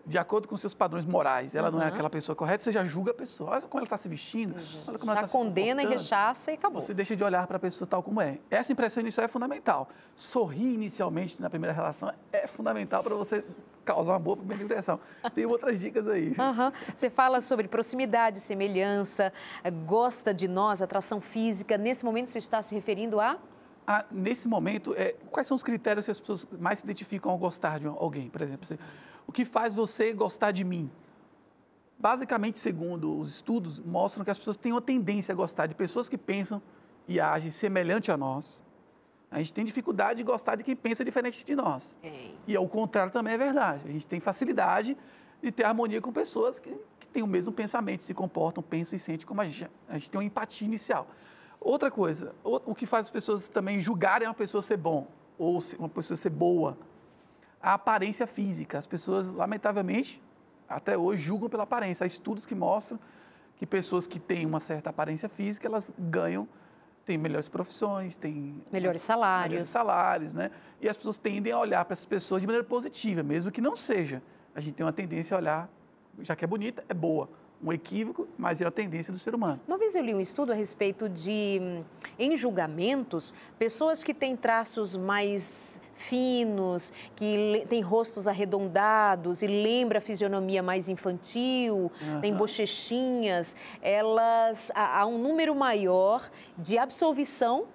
de acordo com seus padrões morais, ela não é aquela pessoa correta, você já julga a pessoa. Olha como ela está se vestindo, olha como ela está se comportando. Condena e rechaça e acabou. Você deixa de olhar para a pessoa tal como é. Essa impressão inicial é fundamental. Sorrir inicialmente na primeira relação é fundamental para você causar uma boa primeira impressão. Tem outras dicas aí. Você fala sobre proximidade, semelhança, gosta de nós, atração física. Nesse momento você está se referindo a? Nesse momento, quais são os critérios que as pessoas mais se identificam ao gostar de alguém? Por exemplo, o que faz você gostar de mim? Basicamente, segundo os estudos, mostram que as pessoas têm uma tendência a gostar de pessoas que pensam e agem semelhante a nós. A gente tem dificuldade de gostar de quem pensa diferente de nós. E ao contrário também é verdade. A gente tem facilidade de ter harmonia com pessoas que têm o mesmo pensamento, se comportam, pensam e sentem como a gente. A gente tem uma empatia inicial. Outra coisa, o que faz as pessoas também julgarem uma pessoa ser bom ou uma pessoa ser boa, a aparência física. As pessoas, lamentavelmente, até hoje julgam pela aparência. Há estudos que mostram que pessoas que têm uma certa aparência física, elas têm melhores profissões, têm melhores salários, né? E as pessoas tendem a olhar para essas pessoas de maneira positiva, mesmo que não seja. A gente tem uma tendência a olhar, já que é bonita, é boa. Um equívoco, mas é a tendência do ser humano. Uma vez eu li um estudo a respeito de, em julgamentos, pessoas que têm traços mais finos, que têm rostos arredondados e lembra a fisionomia mais infantil, tem bochechinhas, há um número maior de absolvição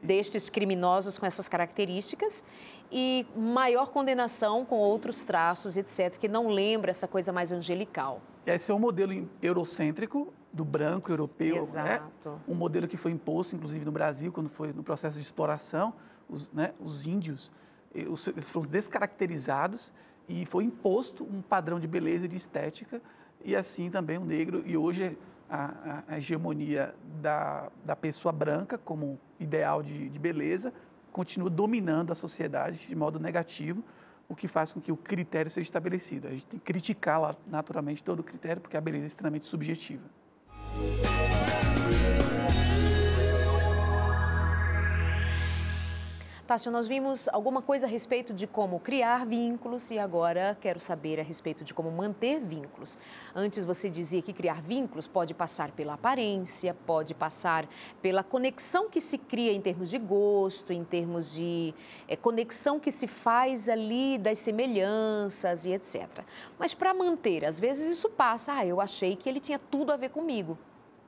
destes criminosos com essas características e maior condenação com outros traços, etc., que não lembra essa coisa mais angelical. Esse é um modelo eurocêntrico do branco europeu, Exato. Né? Um modelo que foi imposto, inclusive, no Brasil, quando foi no processo de exploração, os índios, eles foram descaracterizados e foi imposto um padrão de beleza e de estética, e assim também o negro, e hoje a hegemonia da pessoa branca como ideal de beleza continua dominando a sociedade de modo negativo, o que faz com que o critério seja estabelecido. A gente tem que criticar, naturalmente, todo o critério, porque a beleza é extremamente subjetiva. Tássio, nós vimos alguma coisa a respeito de como criar vínculos e agora quero saber a respeito de como manter vínculos. Antes você dizia que criar vínculos pode passar pela aparência, pode passar pela conexão que se cria em termos de gosto, em termos de conexão que se faz ali das semelhanças e etc. Mas para manter, às vezes isso passa, eu achei que ele tinha tudo a ver comigo.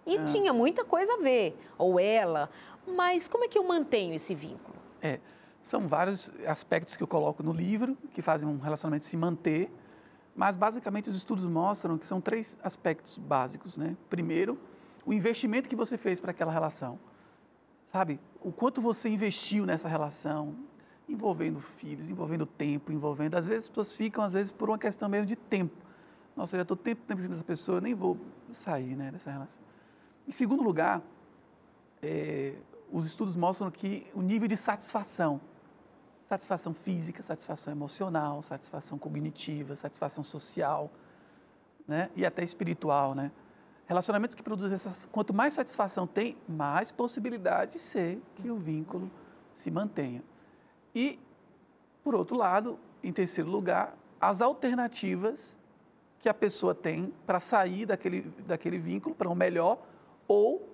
E tinha muita coisa a ver, ou ela, mas como é que eu mantenho esse vínculo? São vários aspectos que eu coloco no livro que fazem um relacionamento se manter, mas basicamente os estudos mostram que são 3 aspectos básicos, né? Primeiro, o investimento que você fez para aquela relação, sabe? O quanto você investiu nessa relação, envolvendo filhos, envolvendo tempo, às vezes as pessoas ficam, às vezes, por uma questão mesmo de tempo. Nossa, eu já estou tempo junto com essa pessoa, eu nem vou sair, né, dessa relação. Em segundo lugar, os estudos mostram que o nível de satisfação física, satisfação emocional, satisfação cognitiva, satisfação social, né? E até espiritual, né? Relacionamentos que produzem quanto mais satisfação tem, mais possibilidade de ser que o vínculo se mantenha. E, por outro lado, em terceiro lugar, as alternativas que a pessoa tem para sair daquele vínculo para um melhor ou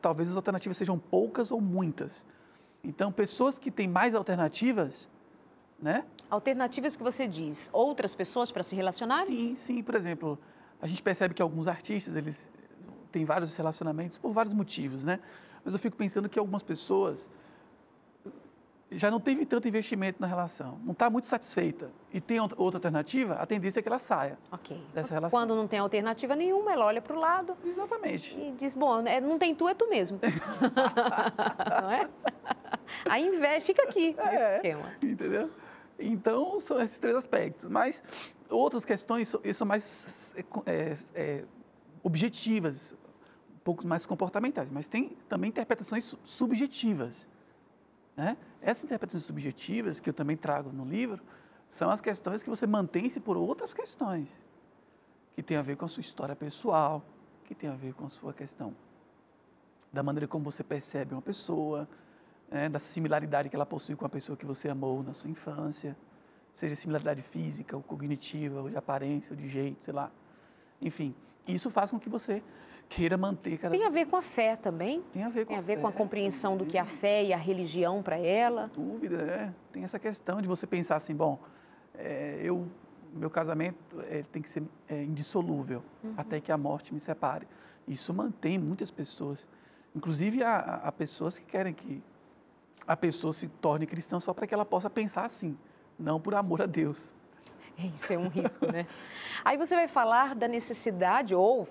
talvez as alternativas sejam poucas ou muitas. Então, pessoas que têm mais alternativas, né? Alternativas que você diz, outras pessoas para se relacionar? Sim. Por exemplo, a gente percebe que alguns artistas, eles têm vários relacionamentos por vários motivos, né? Mas eu fico pensando que algumas pessoas já não teve tanto investimento na relação, não está muito satisfeita e tem outra alternativa, a tendência é que ela saia dessa relação. Quando não tem alternativa nenhuma, ela olha para o lado. Exatamente. E diz, bom, não tem tu, é tu mesmo. Não é? A inveja fica aqui, nesse esquema. Entendeu? Então, são esses 3 aspectos. Mas outras questões são mais objetivas, um pouco mais comportamentais, mas tem também interpretações subjetivas. Né? Essas interpretações subjetivas, que eu também trago no livro, são as questões que você mantém-se por outras questões, que tem a ver com a sua história pessoal, que tem a ver com a sua questão da maneira como você percebe uma pessoa, né? Da similaridade que ela possui com a pessoa que você amou na sua infância, seja similaridade física, ou cognitiva, ou de aparência, ou de jeito, sei lá. Enfim, Isso faz com que você queira manter cada Tem a ver com a fé também? Tem a ver com Tem a a ver fé, com a compreensão do que é a fé e a religião para ela? Sem dúvida, Tem essa questão de você pensar assim, bom, meu casamento tem que ser indissolúvel até que a morte me separe. Isso mantém muitas pessoas. Inclusive, há pessoas que querem que a pessoa se torne cristã só para que ela possa pensar assim, não por amor a Deus. Isso é um risco, né? Aí você vai falar da necessidade, ou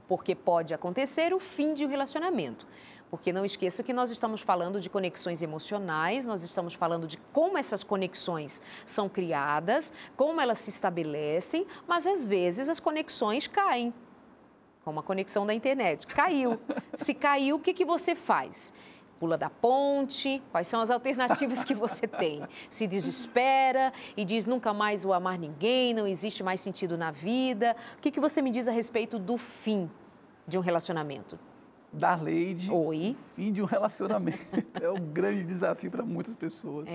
porque pode acontecer, o fim de um relacionamento. Porque não esqueça que nós estamos falando de conexões emocionais, nós estamos falando de como essas conexões são criadas, como elas se estabelecem, mas às vezes as conexões caem. Como a conexão da internet. Caiu. Se caiu, o que você faz? Pula da ponte? Quais são as alternativas que você tem? Se desespera e diz nunca mais vou amar ninguém, não existe mais sentido na vida. O que você me diz a respeito do fim de um relacionamento? Darleide, Oi. O fim de um relacionamento é um grande desafio para muitas pessoas.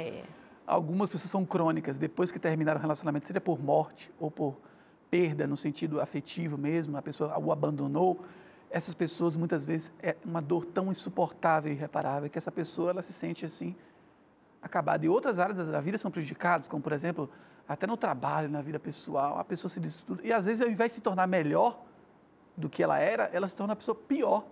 Algumas pessoas são crônicas, depois que terminaram o relacionamento, seja por morte ou por perda no sentido afetivo mesmo, a pessoa o abandonou, essas pessoas muitas vezes é uma dor tão insuportável e irreparável que essa pessoa ela se sente assim acabada. E outras áreas da vida são prejudicadas, como por exemplo, até no trabalho, na vida pessoal, a pessoa se desestrutura. E às vezes ao invés de se tornar melhor do que ela se torna uma pessoa pior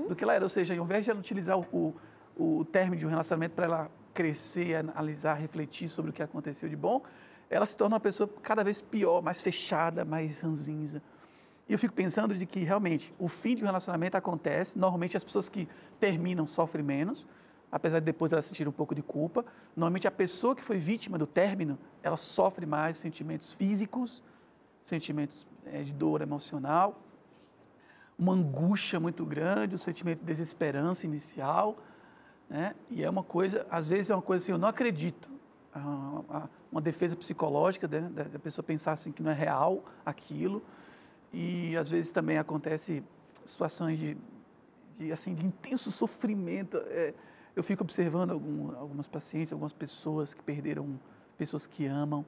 do que ela era. Ou seja, ao invés de ela utilizar o término de um relacionamento para ela crescer, analisar, refletir sobre o que aconteceu de bom, ela se torna uma pessoa cada vez pior, mais fechada, mais ranzinza. E eu fico pensando de que, realmente, o fim de um relacionamento acontece, normalmente as pessoas que terminam sofrem menos, apesar de depois elas sentirem um pouco de culpa. Normalmente a pessoa que foi vítima do término, ela sofre mais sentimentos físicos, sentimentos de dor emocional, uma angústia muito grande, um sentimento de desesperança inicial, né? E é uma coisa, às vezes é uma coisa assim, eu não acredito. Uma defesa psicológica, né, da pessoa pensar assim que não é real aquilo. E às vezes também acontece situações de intenso sofrimento. Eu fico observando algumas pacientes, algumas pessoas que perderam pessoas que amam,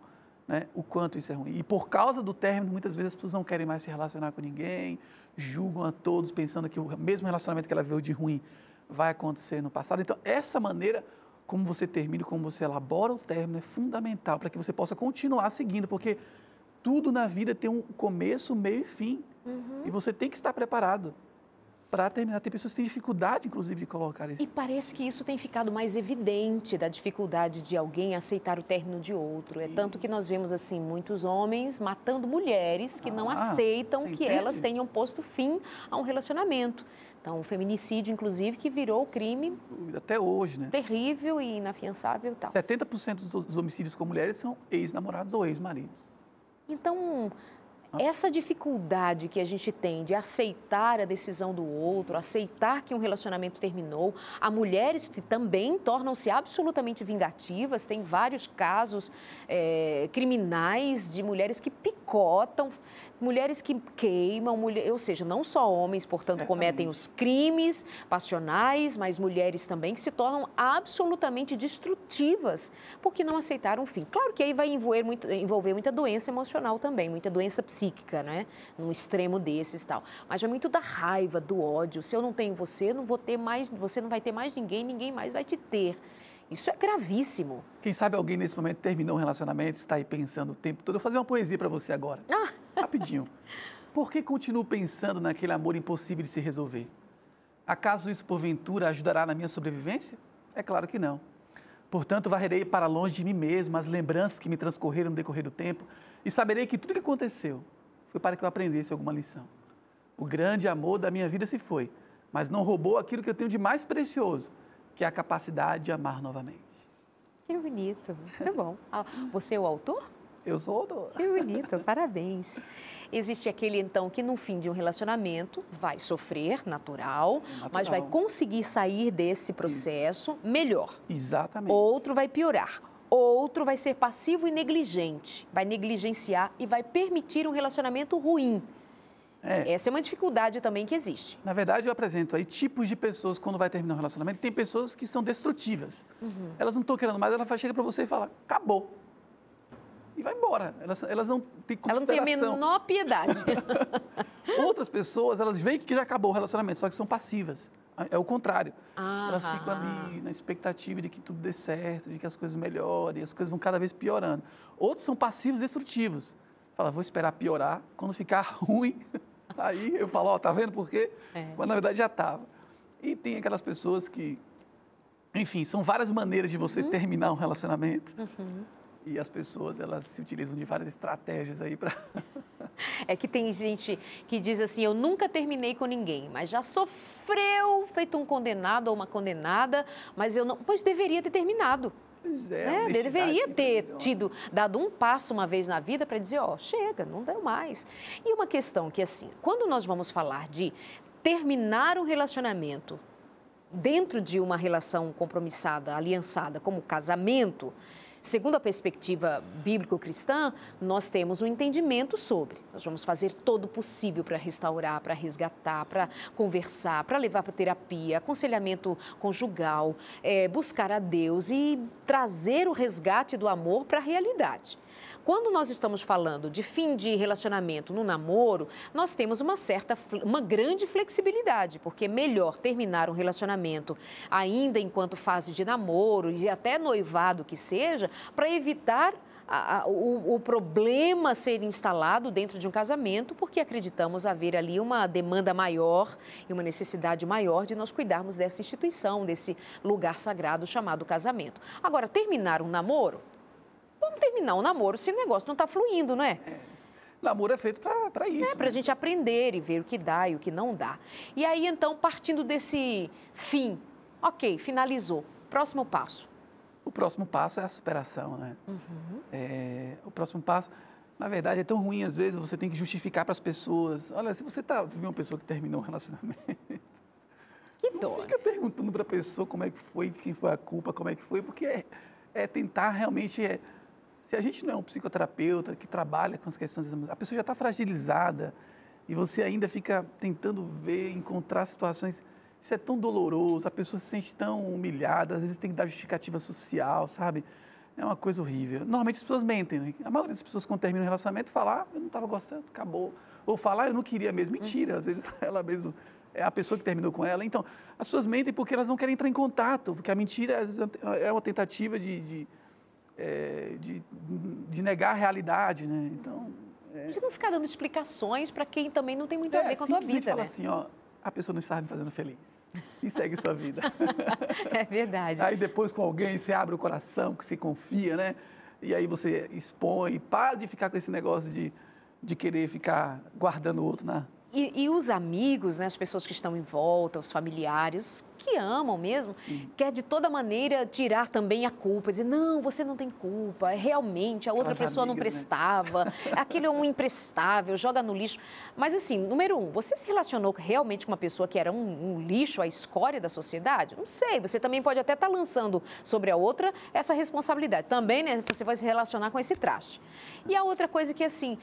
né, o quanto isso é ruim. E por causa do término, muitas vezes as pessoas não querem mais se relacionar com ninguém, julgam a todos pensando que o mesmo relacionamento que ela viu de ruim vai acontecer no passado. Então, essa maneira como você termina, como você elabora o término é fundamental para que você possa continuar seguindo, porque tudo na vida tem um começo, meio e fim. E você tem que estar preparado para terminar. Tem pessoas que têm dificuldade, inclusive, de colocar isso. E parece que isso tem ficado mais evidente, da dificuldade de alguém aceitar o término de outro. É tanto que nós vemos, assim, muitos homens matando mulheres que não aceitam que elas tenham posto fim a um relacionamento. Então, o feminicídio, inclusive, que virou crime... Até hoje, né? Terrível e inafiançável e tal. 70% dos homicídios com mulheres são ex-namorados ou ex-maridos. Então, essa dificuldade que a gente tem de aceitar a decisão do outro, aceitar que um relacionamento terminou, há mulheres que também tornam-se absolutamente vingativas, tem vários casos criminais de mulheres que picotam, mulheres que queimam, ou seja, não só homens, portanto, cometem os crimes passionais, mas mulheres também que se tornam absolutamente destrutivas porque não aceitaram o fim. Claro que aí vai envolver muita doença emocional também, muita doença psíquica, né? Num extremo desses e tal. Mas vai muito da raiva, do ódio. Se eu não tenho você, não vou ter mais, você não vai ter mais ninguém, ninguém mais vai te ter. Isso é gravíssimo. Quem sabe alguém nesse momento terminou um relacionamento, está aí pensando o tempo todo. Eu vou fazer uma poesia para você agora. Rapidinho. Por que continuo pensando naquele amor impossível de se resolver? Acaso isso, porventura, ajudará na minha sobrevivência? É claro que não. Portanto, varrerei para longe de mim mesmo as lembranças que me transcorreram no decorrer do tempo e saberei que tudo que aconteceu foi para que eu aprendesse alguma lição. O grande amor da minha vida se foi, mas não roubou aquilo que eu tenho de mais precioso, que é a capacidade de amar novamente. Que bonito, muito bom. Você é o autor? Eu sou o autor. Que bonito, parabéns. Existe aquele, então, que no fim de um relacionamento vai sofrer, natural, mas vai conseguir sair desse processo melhor. Exatamente. Outro vai piorar. Outro vai ser passivo e negligente, vai negligenciar e vai permitir um relacionamento ruim. Essa é uma dificuldade também que existe. Na verdade, eu apresento aí tipos de pessoas quando vai terminar um relacionamento. Tem pessoas que são destrutivas. Elas não estão querendo mais, ela chega para você e fala, acabou. e vai embora. Elas não têm consideração. Ela não tem a menor piedade. Outras pessoas, elas veem que já acabou o relacionamento, só que são passivas. É o contrário. Elas ficam ali na expectativa de que tudo dê certo, de que as coisas melhorem, as coisas vão cada vez piorando. Outros são passivos destrutivos. Fala, vou esperar piorar, quando ficar ruim, aí eu falo, ó, tá vendo por quê? Mas na verdade já estava. E tem aquelas pessoas que, enfim, são várias maneiras de você terminar um relacionamento. E as pessoas, elas se utilizam de várias estratégias aí para... É que tem gente que diz assim, eu nunca terminei com ninguém, mas já sofreu, feito um condenado ou uma condenada, mas eu não... Pois deveria ter terminado. Pois é, deveria ter dado um passo uma vez na vida para dizer, ó, chega, não deu mais. E uma questão que, assim, quando nós vamos falar de terminar um relacionamento dentro de uma relação compromissada, aliançada, como casamento, segundo a perspectiva bíblico-cristã, nós temos um entendimento sobre. Nós vamos fazer todo o possível para restaurar, para resgatar, para conversar, para levar para terapia, aconselhamento conjugal, buscar a Deus e trazer o resgate do amor para a realidade. Quando nós estamos falando de fim de relacionamento no namoro, nós temos uma grande flexibilidade, porque é melhor terminar um relacionamento ainda enquanto fase de namoro e até noivado que seja, para evitar o problema ser instalado dentro de um casamento, porque acreditamos haver ali uma demanda maior e uma necessidade maior de nós cuidarmos dessa instituição, desse lugar sagrado chamado casamento. Agora, terminar um namoro? Vamos terminar o namoro se o negócio não está fluindo, não é? Namoro é feito para isso. Para a gente aprender e ver o que dá e o que não dá. E aí, então, partindo desse fim, ok, finalizou. Próximo passo. O próximo passo é a superação, né? O próximo passo, na verdade, é tão ruim, às vezes, você tem que justificar para as pessoas. Olha, se você viu uma pessoa que terminou um relacionamento... Que dó. Não fica perguntando para a pessoa como é que foi, quem foi a culpa, como é que foi, porque é tentar realmente... Se a gente não é um psicoterapeuta que trabalha com as questões, a pessoa já está fragilizada e você ainda fica tentando ver, encontrar situações, isso é tão doloroso, a pessoa se sente tão humilhada, às vezes tem que dar justificativa social, sabe? É uma coisa horrível. Normalmente as pessoas mentem, né? A maioria das pessoas quando termina um relacionamento fala, eu não estava gostando, acabou. Ou fala, eu não queria mesmo. Mentira, às vezes ela mesmo é a pessoa que terminou com ela. Então, as pessoas mentem porque elas não querem entrar em contato, porque a mentira às vezes é uma tentativa de negar a realidade, né? Então... De não ficar dando explicações para quem também não tem muito a ver com a tua vida, fala né? assim, ó, a pessoa não está me fazendo feliz. E segue sua vida. É verdade. Aí depois com alguém você abre o coração, que você confia, né? E aí você expõe, para de ficar com esse negócio de querer ficar guardando o outro na... E os amigos, né, as pessoas que estão em volta, os familiares, que amam mesmo, quer de toda maneira tirar também a culpa, dizer, não, você não tem culpa, realmente a outra pessoa não prestava, né? Aquilo é um imprestável, joga no lixo. Mas assim, número um, você se relacionou realmente com uma pessoa que era um lixo, a escória da sociedade? Não sei, você também pode até estar lançando sobre a outra essa responsabilidade. Também, né, você vai se relacionar com esse traste. E a outra coisa que, assim,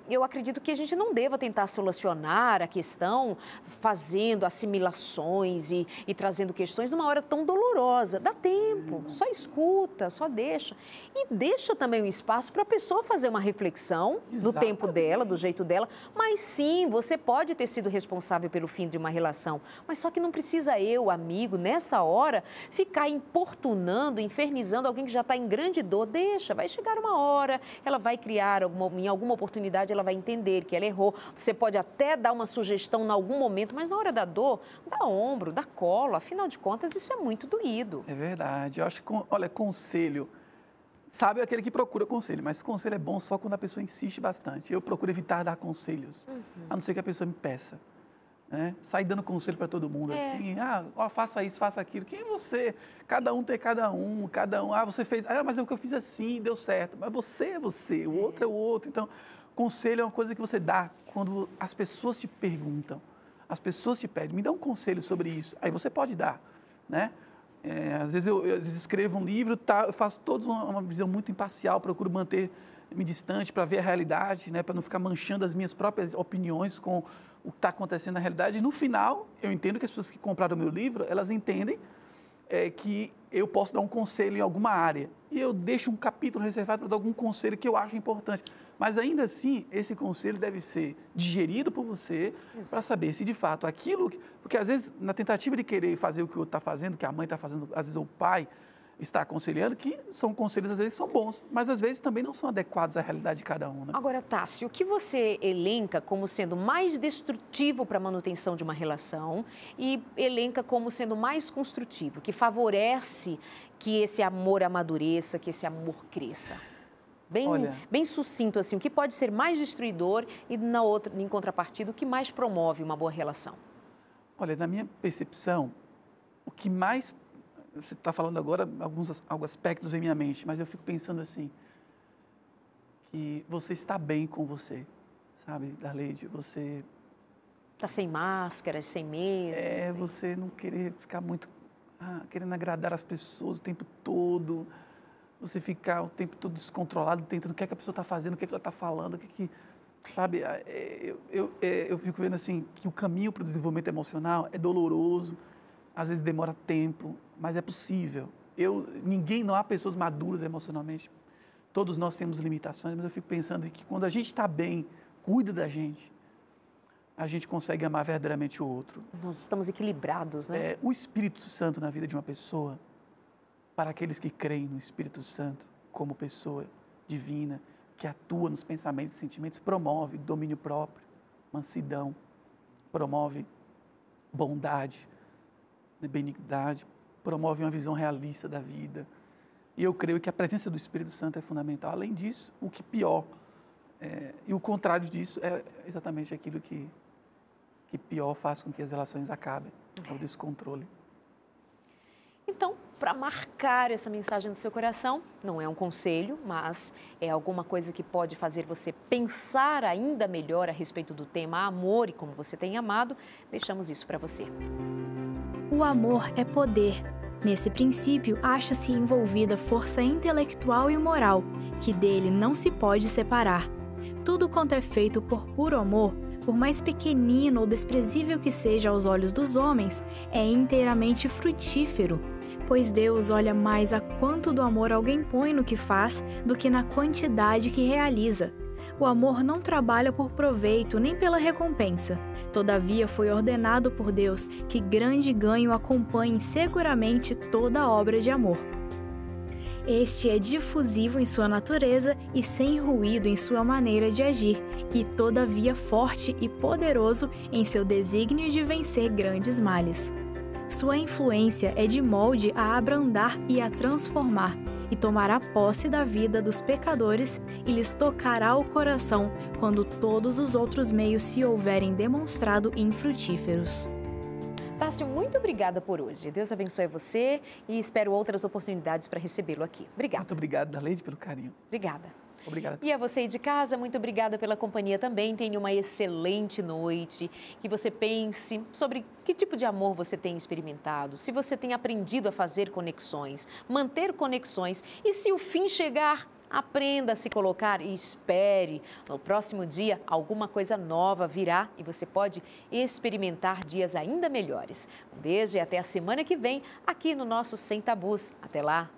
eu acredito que a gente não deva tentar solucionar a questão fazendo assimilações e trazendo questões numa hora tão dolorosa. Dá tempo, só escuta, só deixa. E deixa também um espaço para a pessoa fazer uma reflexão no tempo dela, do jeito dela. Mas sim, você pode ter sido responsável pelo fim de uma relação, mas só que não precisa eu, amigo, nessa hora, ficar importunando, infernizando alguém que já está em grande dor. Deixa, vai chegar uma hora, ela vai criar em alguma oportunidade, ela vai entender que ela errou. Você pode até dar uma sugestão em algum momento, mas na hora da dor, dá ombro, dá colo. Afinal de contas, isso é muito doído. É verdade. Eu acho que, olha, conselho, sabe aquele que procura conselho, mas conselho é bom só quando a pessoa insiste bastante. Eu procuro evitar dar conselhos, a não ser que a pessoa me peça. Né? Sair dando conselho para todo mundo, assim, faça isso, faça aquilo. Quem é você? Cada um tem cada um, você fez, mas é o que eu fiz assim, deu certo. Mas você é você, o outro é o outro. Então, conselho é uma coisa que você dá quando as pessoas te perguntam, as pessoas te pedem, me dá um conselho sobre isso. Aí você pode dar, né? Às vezes eu escrevo um livro, eu faço toda uma visão muito imparcial, procuro manter-me distante para ver a realidade, né? Para não ficar manchando as minhas próprias opiniões com o que está acontecendo na realidade. E no final, eu entendo que as pessoas que compraram o meu livro, elas entendem que eu posso dar um conselho em alguma área e eu deixo um capítulo reservado para dar algum conselho que eu acho importante. Mas ainda assim, esse conselho deve ser digerido por você para saber se de fato aquilo... Porque às vezes, na tentativa de querer fazer o que o outro está fazendo, que a mãe está fazendo, às vezes o pai está aconselhando, que são conselhos, às vezes, são bons, mas às vezes também não são adequados à realidade de cada um. Né? Agora, Tássio, o que você elenca como sendo mais destrutivo para a manutenção de uma relação e elenca como sendo mais construtivo, que favorece que esse amor amadureça, que esse amor cresça? Bem sucinto, assim, o que pode ser mais destruidor e, em contrapartida, o que mais promove uma boa relação? Olha, na minha percepção, o que mais... Você está falando agora, alguns aspectos em minha mente, mas eu fico pensando assim, que você está bem com você, sabe, Darleide? Você... Está sem máscaras, sem medo. Você não querer ficar muito querendo agradar as pessoas o tempo todo, você ficar o tempo todo descontrolado, tentando o que é que a pessoa está fazendo, o que é que ela está falando, sabe? Eu fico vendo assim, que o caminho para o desenvolvimento emocional é doloroso, às vezes demora tempo, mas é possível. Não há pessoas maduras emocionalmente. Todos nós temos limitações, mas eu fico pensando que quando a gente está bem, cuida da gente, a gente consegue amar verdadeiramente o outro. Nós estamos equilibrados, né? O Espírito Santo na vida de uma pessoa, para aqueles que creem no Espírito Santo como pessoa divina, que atua nos pensamentos e sentimentos, promove domínio próprio, mansidão, promove bondade, benignidade, promove uma visão realista da vida. E eu creio que a presença do Espírito Santo é fundamental. Além disso, o que pior, e o contrário disso é exatamente aquilo que pior faz com que as relações acabem, é o descontrole. Então, para marcar essa mensagem no seu coração, não é um conselho, mas é alguma coisa que pode fazer você pensar ainda melhor a respeito do tema amor e como você tem amado, deixamos isso para você. O amor é poder. Nesse princípio, acha-se envolvida força intelectual e moral, que dele não se pode separar. Tudo quanto é feito por puro amor, por mais pequenino ou desprezível que seja aos olhos dos homens, é inteiramente frutífero, pois Deus olha mais a quanto do amor alguém põe no que faz do que na quantidade que realiza. O amor não trabalha por proveito nem pela recompensa. Todavia, foi ordenado por Deus que grande ganho acompanhe seguramente toda obra de amor. Este é difusivo em sua natureza e sem ruído em sua maneira de agir, e todavia forte e poderoso em seu desígnio de vencer grandes males. Sua influência é de molde a abrandar e a transformar, e tomará posse da vida dos pecadores e lhes tocará o coração quando todos os outros meios se houverem demonstrado infrutíferos. Tássio, muito obrigada por hoje. Deus abençoe você e espero outras oportunidades para recebê-lo aqui. Obrigada. Muito obrigado, Darleide, pelo carinho. Obrigada. Obrigado. E a você aí de casa, muito obrigada pela companhia também. Tenha uma excelente noite. Que você pense sobre que tipo de amor você tem experimentado, se você tem aprendido a fazer conexões, manter conexões e se o fim chegar, aprenda a se colocar e espere. No próximo dia, alguma coisa nova virá e você pode experimentar dias ainda melhores. Um beijo e até a semana que vem aqui no nosso Sem Tabus. Até lá!